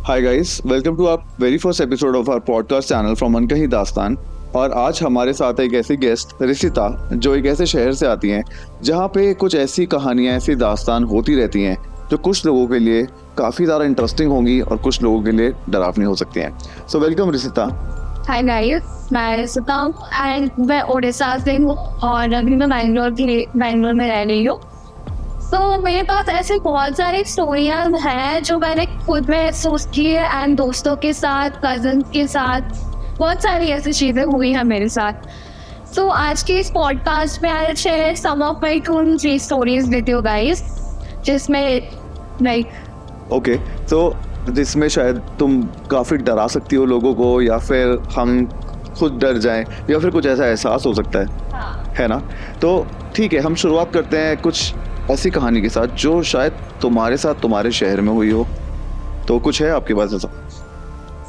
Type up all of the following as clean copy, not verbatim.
Hi guys, welcome to our very first episode of our podcast channel from Ankahi Dastaan. और आज हमारे साथ एक ऐसी गेस्ट रिशिता जो एक ऐसे शहर से आती हैं जहाँ पे कुछ ऐसी कहानियाँ, ऐसी दास्तान होती रहती हैं जो कुछ लोगों के लिए काफ़ी ज़्यादा इंटरेस्टिंग होंगी और कुछ लोगों के लिए डरावनी हो सकती हैं। So welcome Rishita. Hi guys, मैं रिशिता हूँ एंड मैं उड़ीसा से हूँ और अभी मैं बैंगलोर में रह रही हूँ। तो मेरे पास ऐसे बहुत सारी स्टोरियाँ हैं जो मैंने खुद महसूस की है एंड दोस्तों के साथ, कजन के साथ, बहुत सारी ऐसी चीज़ें हुई हैं मेरे साथ। सो आज के इस पॉडकास्ट में I share some of my 2-3 stories with you guys, जिसमें लाइक ओके, तो जिसमें शायद तुम काफ़ी डरा सकती हो लोगों को, या फिर हम खुद डर जाएं, या फिर कुछ ऐसा एहसास हो सकता है ना। तो ठीक है, हम शुरुआत करते हैं कुछ ऐसी कहानी के साथ जो शायद तुम्हारे साथ तुम्हारे शहर में हुई हो। तो कुछ है आपके पास ऐसा?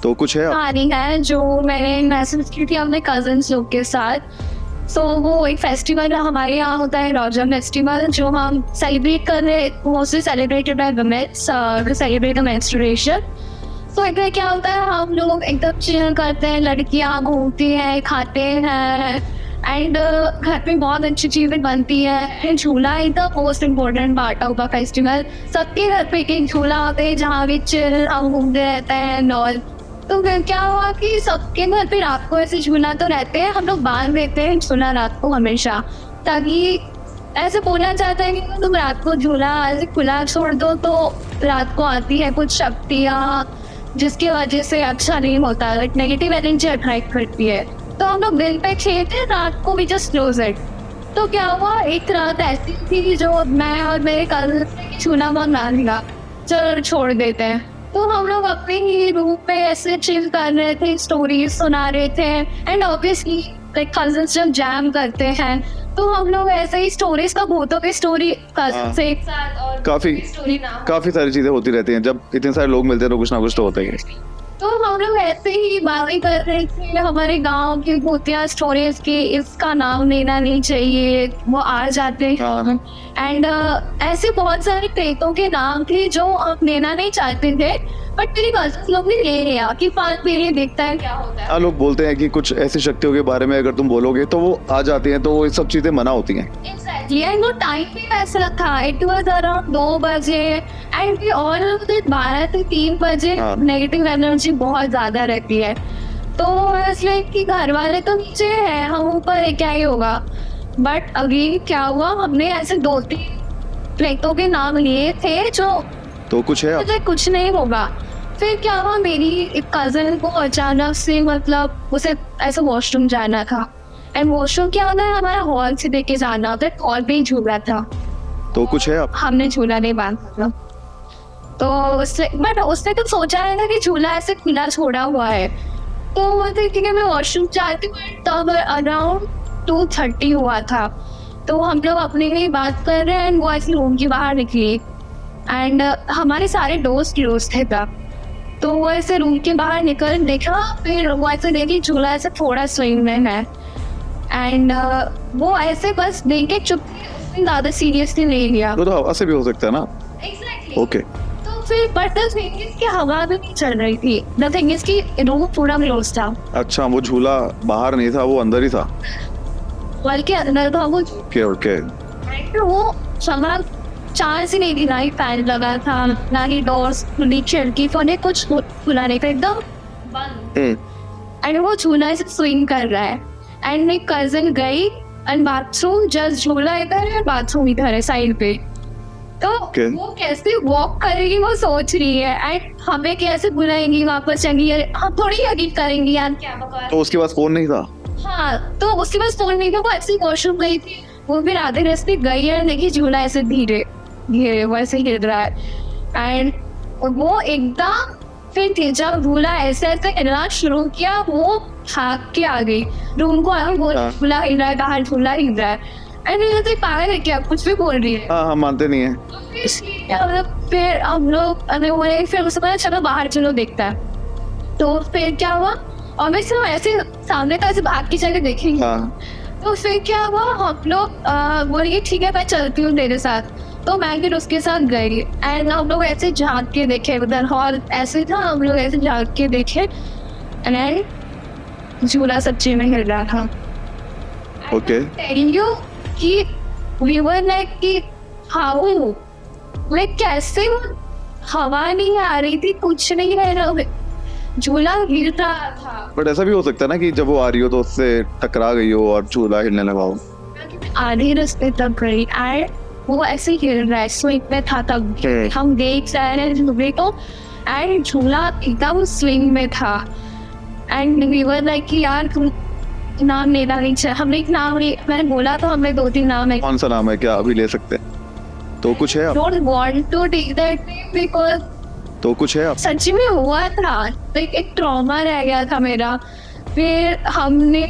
तो कुछ है कहानी है जो मैंने महसूस की थी अपने कजन्स लोग के साथ। सो वो एक फेस्टिवल हमारे यहाँ होता है, रोजा फेस्टिवल, जो हम सेलिब्रेट कर रहे हैं, mostly celebrated by womens to celebrate the menstruation. तो एक क्या होता है, हम लोग एकदम चिल करते हैं, लड़कियाँ घूमती हैं, खाते हैं एंड घर पे बहुत अच्छी चीज़ें बनती है एंड झूला is the most important part of the festival. सबके घर पे एक झूला होता है जहाँ भी चिल हम घूमते रहते हैं और तो फिर क्या हुआ कि सबके घर पे रात को ऐसे झूला तो रहते हैं, हम लोग बांध देते हैं झूला रात को हमेशा, ताकि ऐसे बोला जाता है कि तुम रात को झूला ऐसे खुला छोड़ दो तो रात को आती है कुछ शक्तियाँ जिसकी वजह से अच्छा नहीं होता, नेगेटिव एनर्जी अट्रैक्ट करती है। तो हम लोग दिन पे खेलते, रात को भी जस्ट क्लोज इट। तो क्या हुआ, एक रात ऐसी थी जो मैं और मेरे कजन ने झूला मंगा लिया, चलो छोड़ देते हैं। तो हम लोग अपने ही रूम पे ऐसे चिल कर रहे थे, स्टोरीज सुना रहे थे एंड ऑब्वियसली लाइक कजन्स जब जैम करते हैं तो हम लोग ऐसे ही स्टोरीज का भूतों की स्टोरी कजन से एक साथ और काफी सारी चीजें होती रहती हैं। जब इतने सारे लोग मिलते हैं तो कुछ ना कुछ तो होता ही है। तो हम लोग ऐसे ही बातें कर रहे थे हमारे गांव की भूतिया स्टोरीज की, इसका नाम लेना नहीं चाहिए, वो आ जाते हैं एंड ऐसे बहुत सारे प्रेतों के नाम थे जो हम लेना नहीं चाहते थे, बट मेरे कजन्स लोग ने ले लिया कि पास में ये देखता है क्या होता है। हाँ, लोग बोलते हैं कि कुछ ऐसी शक्तियों के बारे में अगर तुम बोलोगे तो वो आ जाती हैं, तो वो सब चीजें मना होती हैं। Exactly, and वो टाइम भी वैसा था, इट वाज अराउंड 2 बजे एंड वी ऑल 12 से 3 बजे नेगेटिव एनर्जी बहुत ज्यादा रहती है। तो इसलिए कि घर वाले तो नीचे हैं, हम ऊपर है, क्या ही होगा। बट अभी क्या हुआ, हमने ऐसे 2-3 प्रेतों के नाम लिए थे जो तो कुछ है मुझे कुछ नहीं होगा। फिर क्या हुआ, मेरी एक कजन को अचानक से मतलब उसे ऐसे वॉशरूम जाना था एंड वॉशरूम क्या होता है, हमारा हॉल से देखे जाना होता है, हॉल पे ही झूला था। तो कुछ है हमने झूला नहीं बांधा था, तो उसने तो सोचा है ना कि झूला ऐसे खुला छोड़ा हुआ है। तो वो ठीक है, मैं वॉशरूम जाती हूँ, तब अराउंड 2:30 हुआ था। तो हम लोग अपने लिए बात कर रहे हैं एंड वो ऐसे रूम के बाहर निकली एंड हमारे सारे दोस्त क्लोज थे तब। तो वो ऐसे रूम के बाहर निकल देखा, फिर वो ऐसे देखी झूला ऐसे थोड़ा स्विंग में है एंड वो ऐसे बस देख के चुप, ज्यादा सीरियसली नहीं लिया। तो हवा से भी हो सकता है ना। Exactly. ओके। तो फिर बट द थिंग इज कि हवा भी नहीं चल रही थी, द थिंग इज कि रूम पूरा क्लोज था। अच्छा, वो झूला बाहर नहीं था, वो अंदर ही था। हॉल के अंदर था वो। ओके। वो समा चांस ही नहीं थी, ना ही फैन लगा था, ना ही डोर्स खुली, खिड़की फोने कुछ खुला नहीं था, एकदम बंद। एंड वो झूला ऐसे स्विंग कर रहा है एंड मेरी कजन गई एंड बाथरूम, जस्ट झूला इधर है, बाथरूम इधर है साइड पे। तो वो कैसे वॉक करेगी वो सोच रही है एंड हमें कैसे बुलाएंगी वापस, चलेंगी, हम थोड़ी यकीन करेंगी यार, क्या बकवास। तो उसके पास फोन नहीं था? हाँ, तो उसके पास फोन नहीं था, वो ऐसे वॉशरूम गई थी, वो फिर आधे रास्ते गई है, देखी झूला ऐसे धीरे धीरे वैसे गिर रहा है एंड वो एकदम फिर जब झूला ऐसे ऐसे हिलना शुरू किया, वो भाग के आ गई रूम को, वो झूला हिल रहा है, बाहर झूला हिल रहा है एंड ये पागल है क्या, कुछ भी बोल रही है। हाँ, मानते नहीं है। फिर हम लोग फिर उसमें चलो बाहर चलो देखता है। तो फिर क्या हुआ, और मैं सिर्फ ऐसे सामने का ऐसे भाग की जगह देखेंगे। तो फिर क्या हुआ, हम लोग बोलिए ठीक है मैं चलती हूँ तेरे साथ। तो मैं फिर उसके साथ गई एंड हम लोग ऐसे झांक के देखे उधर हॉल ऐसे था, हम लोग ऐसे झांक के देखे एंड झूला सच्ची में हिल रहा था। ओके टेलिंग यू कि वी वर लाइक कि हाउ लाइक कैसे वो हवा नहीं आ रही थी, कुछ नहीं रह रहा, झूला हिल रहा था। बट ऐसा भी हो सकता है ना कि जब वो आ रही हो तो उससे टकरा गई हो और झूला हिलने लगा हो। आधे रास्ते तक गई एंड वो ऐसे हिल रहा है, स्विंग में था तब हम देख रहे हैं झूले को एंड झूला एकदम स्विंग में था एंड वी वर लाइक कि यार तुम नाम लेना नहीं चाहिए। हमने एक नाम मैंने बोला तो हमने 2-3 नाम है। कौन सा नाम है, क्या अभी ले सकते हैं? तो कुछ है आप? Don't want to take that because तो कुछ है आप? सच्ची में हुआ था, तो एक ट्रॉमा रह गया था मेरा। फिर हमने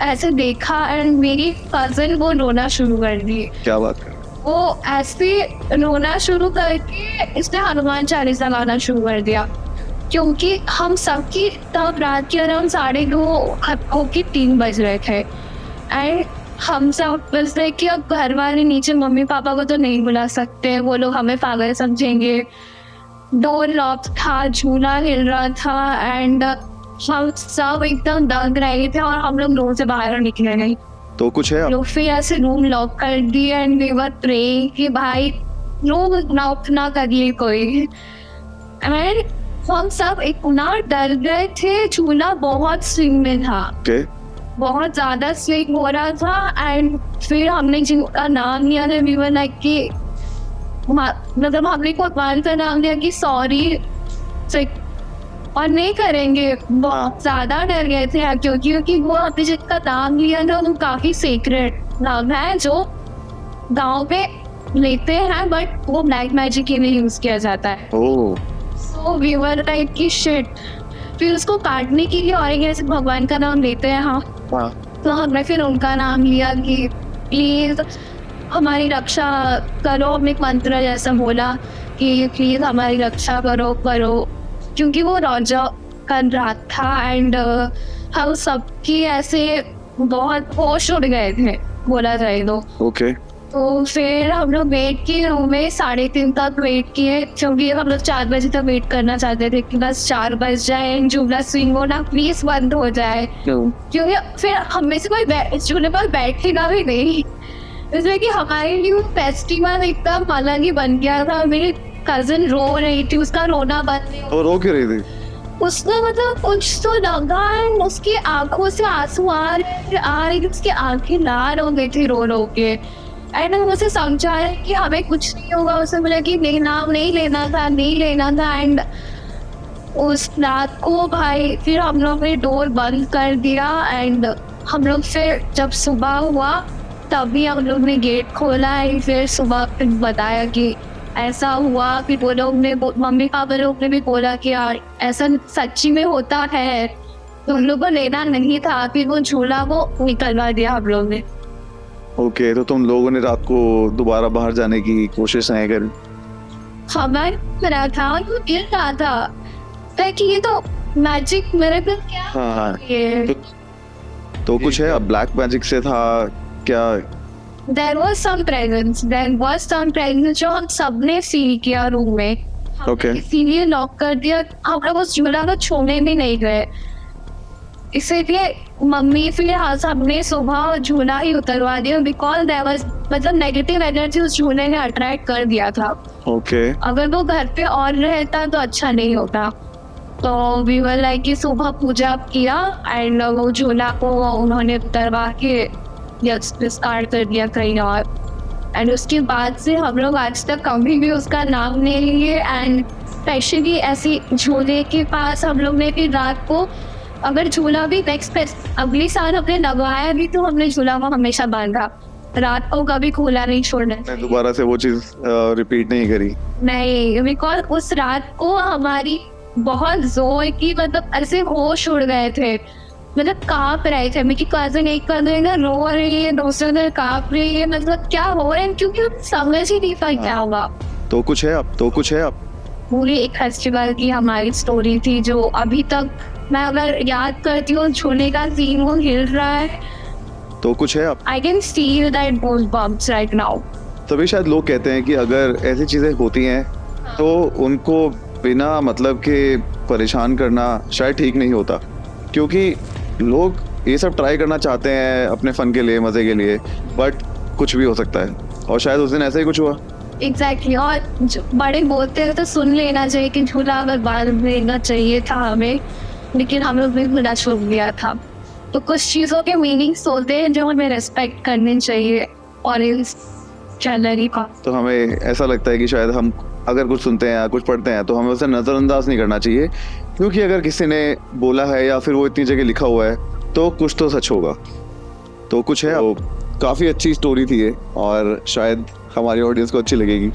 ऐसे देखा एंड मेरी कजन वो रोना शुरू कर दी। क्या बात कर? वो ऐसे रोना शुरू करके इसने हनुमान चालीसा गाना शुरू कर दिया, क्योंकि हम सबकी तब रात के अराउंड 2:30 की 3 बज रहे थे एंड हम सब बस रहे कि अब घर वाले नीचे मम्मी पापा को तो नहीं बुला सकते, वो लोग हमें पागल समझेंगे। डोर लॉक था, झूला हिल रहा था एंड हम सब एकदम दंग रहे थे और हम लोग रूम से बाहर निकले नहीं। तो कुछ है आप? लोग फिर ऐसे रूम लॉक कर दिए एंड वी वर प्रेइंग कि भाई रूम लॉक ना करिए कोई। एंड हम सब इतना डर गए थे, झूला बहुत स्विंग में था, ओके बहुत ज्यादा स्विंग हो रहा था एंड फिर हमने जिनका नाम लिया था वी वर लाइक कि मतलब हमने भगवान का नाम लिया कि सॉरी और नहीं करेंगे। बहुत ज्यादा डर गए थे क्योंकि वो हमने जिसका नाम लिया था वो काफी सीक्रेट नाम है जो गांव पे लेते हैं, बट वो ब्लैक मैजिक के लिए यूज किया जाता है। ओह सो वी वर लाइक कि शिट। फिर उसको काटने के लिए और ऐसे भगवान का नाम लेते हैं। हाँ हाँ तो हमने फिर उनका नाम लिया कि प्लीज हमारी रक्षा करो। हमने एक मंत्र जैसा बोला कि प्लीज हमारी रक्षा करो क्योंकि वो राजा का रात था एंड हम सबकी ऐसे बहुत होश उड़ गए थे बोला जाए तो। ओके तो फिर हम लोग वेट किए रूम में 3:30 तक वेट किए, क्योंकि हम लोग 4 बजे तक वेट करना चाहते थे कि बस 4 बज जाए एंड झूला स्विंग होना प्लीज बंद हो जाए, क्योंकि फिर हम में से कोई झूले पर बैठेगा भी नहीं। इसलिए कि हमारे लिए फेस्टिवल एकदम अलग ही बन गया था। मेरी कजन रो रही थी, उसका रोना बंद नहीं। और रो क्यों रही थी? उसने मतलब कुछ तो लगा एंड उसकी आंखों से आंसू आ रहे, उसकी आंखें लाल हो गई थी रो रो के एंड हम उसे समझा रहे कि हमें कुछ नहीं होगा। उसे बोला कि नहीं नाम नहीं लेना था एंड उस रात को भाई फिर हम लोग ने डोर बंद कर दिया एंड हम लोग फिर जब सुबह हुआ तभी हम लोग ने गेट खोला एंड फिर सुबह फिर बताया कि ऐसा हुआ। फिर वो लोग ने मम्मी पापा लोग ने भी बोला कि यार ऐसा सच्ची में होता है, तो हम लोग को लेना नहीं था। फिर वो झूला को निकलवा दिया हम लोग ने। ओके तो तुम लोगों ने रात को दोबारा बाहर जाने की कोशिश नहीं करी? हमारे मेरा था वो गिर रहा था कि ये तो मैजिक मेरे पे क्या हाँ ये तो कुछ है? अब ब्लैक मैजिक से था क्या? There was some presence जो हम सबने फील किया रूम में। Okay. इसीलिए लॉक कर दिया, हम लोग उस झूला को छूने भी नहीं गए। इसीलिए मम्मी फिर सबने सुबह झूला ही उतरवा दिया बिकॉज देयर वाज मतलब नेगेटिव एनर्जी उस झूले ने अट्रैक्ट कर दिया था। ओके अगर वो घर पे और रहता तो अच्छा नहीं होता। तो वी वर लाइक कि सुबह पूजा किया एंड वो झूला को उन्होंने उतरवा के डिस्कार्ड कर दिया कहीं और एंड उसके बाद से हम लोग आज तक कभी भी उसका नाम नहीं लिए एंड स्पेशली ऐसी झूले के पास हम लोग ने फिर रात को अगर झूला भी अगले साल हमने लगवाया भी तो हमने झूला को हमेशा बांधा, रात को कभी खुला नहीं छोड़ना। दोबारा से वो चीज रिपीट नहीं करी? नहीं, बिकॉज उस रात को हमारी बहुत जोर की मतलब ऐसे होश उड़ गए थे, मतलब कांप रहे थे। मेरी कजन एक कजन रो रही है, दूसरे दिन कांप रही है, मतलब क्या हो रहा है क्योंकि हम समझ ही नहीं पाए क्या होगा। तो कुछ है अब पूरी एक फेस्टिवल की हमारी स्टोरी थी जो अभी तक मैं अगर याद करती हूँ, झूले का सीन वो हिल रहा है। तो कुछ है अब? I can feel that goosebumps right now. तभी शायद लोग कहते हैं कि अगर ऐसी चीज़ें होती हैं तो उनको बिना मतलब के परेशान करना शायद ठीक नहीं होता, क्योंकि लोग ये सब ट्राई करना चाहते हैं अपने फ़न के लिए, मज़े के लिए, बट कुछ भी हो सकता है। और शायद उस दिन ऐसा ही कुछ हुआ। एग्जैक्टली और बड़े बोलते हैं तो सुन लेना चाहिए कि झूला बर्बाद देना चाहिए था हमें, लेकिन हम लोग ने झूला छोड़ दिया था। तो कुछ चीज़ों के मीनिंग्स होते हैं जो हमें रेस्पेक्ट करनी चाहिए और इस चैनल का। तो हमें ऐसा लगता है कि शायद हम अगर कुछ सुनते हैं या कुछ पढ़ते हैं तो हमें उसे नज़रअंदाज नहीं करना चाहिए, क्योंकि अगर किसी ने बोला है या फिर वो इतनी जगह लिखा हुआ है तो कुछ तो सच होगा। तो कुछ है, वो काफ़ी अच्छी स्टोरी थी ये और शायद हमारी ऑडियंस को अच्छी लगेगी।